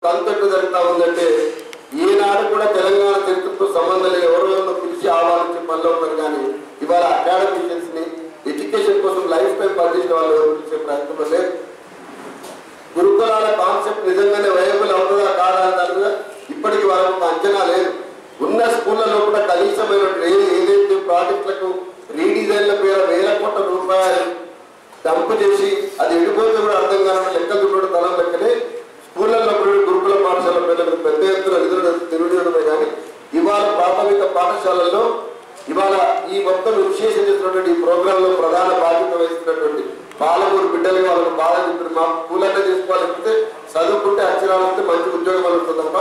తంతట్టు జరుగుతూ ఉందంటే ఈనాడు కూడా తెలంగాణ చరిత్రతో సంబంధం లేదు. ఎవరెవరినో పిలిచి ఆహ్వానించే పనిలో ఉన్నారు. కానీ ఇవాళ అకాడమిషియన్స్ ని ఎడ్యుకేషన్ కోసం లైఫ్ టైం పనిచేసిన వాళ్ళు ఎవరు పిలిచే ప్రయత్నంలో లేదు. గురుకులాల కాన్సెప్ట్ నిజంగానే వైబుల్ అవుతుందా కాదా దాని మీద ఇప్పటికీ వాళ్ళకు అంచనా లేదు. ఉన్న స్కూళ్లలో కూడా కనీసమైన ఏదైతే ప్రాజెక్టులకు రీడిజైన్ల పేరు వేల కోట్ల రూపాయలు డంపు చేసి అది ఎడిపోతే కూడా అర్థం కాని లెక్కలు చూడడం తనం లెక్కనే స్కూళ్ళల్లో గురుకుల పాఠశాల పిల్లలకు పెద్ద ఎత్తున నిధులు తిరుగుడమే. కానీ ఇవాళ ప్రాథమిక పాఠశాలల్లో ఇవాళ ఈ మొత్తం విశేషం చేసినటువంటి ఈ ప్రోగ్రామ్ లో ప్రధాన బాధ్యత వహిస్తున్నటువంటి పాలమూరు బిడ్డలు వాళ్ళకు బాధ చెప్పారు. మా స్కూల్ అంటే చేసుకోవాలంటే చదువుకుంటే అక్షరాలు వస్తే మంచి ఉద్యోగం వస్తుంది తప్ప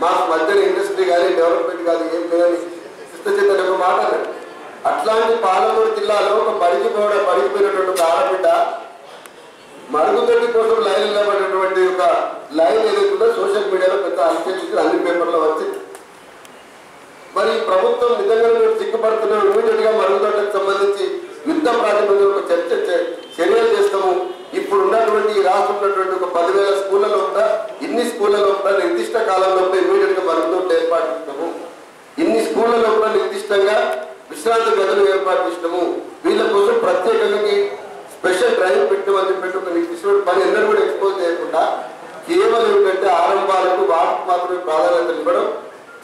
మాకు మధ్యన ఇండస్ట్రీ కానీ డెవలప్మెంట్ కానీ ఏం లేదని చిత్తచిత్తని ఒక మాట అన్నాడు. అట్లాంటి పాలమూరు జిల్లాలో ఒక పడిపోయినటువంటి ఒక ఆడబిడ్డ మరుగుదొడ్డి కోసం లైన్ నిలబడినటువంటి ఒక లైన్ ఏదైతుందో సోషల్ మీడియాలో పెద్ద అలిచేసి అన్ని పేపర్లో వచ్చింది. మరి ప్రభుత్వం నిజంగా మేము సిగ్గుపడుతున్నాం. ఇమీడియట్ గా మరుగుదొడ్లకు సంబంధించి యుద్ధ ప్రాతిపదికన ఒక చర్యలు చేస్తాము. ఇప్పుడు ఉన్నటువంటి ఈ రాష్ట్రం ఉన్నటువంటి ఒక 10,000 స్కూళ్లలో కూడా ఇన్ని స్కూళ్లలో కూడా నిర్దిష్ట కాలంలో ఇమీడియట్ గా మరుగుదొడ్లు ఏర్పాటు చేస్తాము. ఇన్ని స్కూళ్లలో కూడా నిర్దిష్టంగా విశ్రాంతి గదులు ఏర్పాటు చేసినాము. వీళ్ళ కోసం ప్రత్యేకంగా స్పెషల్ డ్రైవ్ పెట్టమని చెప్పి ఒక నిర్దిష్టమైన పని ఎన్నడూ కూడా ఎక్స్పోజ్ చేయకుండా కేవలం ఏంటంటే ఆరంభాలకు వాటికి మాత్రమే ప్రాధాన్యత ఇవ్వడం,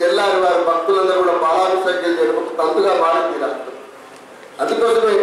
తెల్లారి వారి భక్తులందరూ కూడా పాలాభిషేకాలు చేయడం ఒక తంతుగా మారి తీరాలి. అందుకోసమే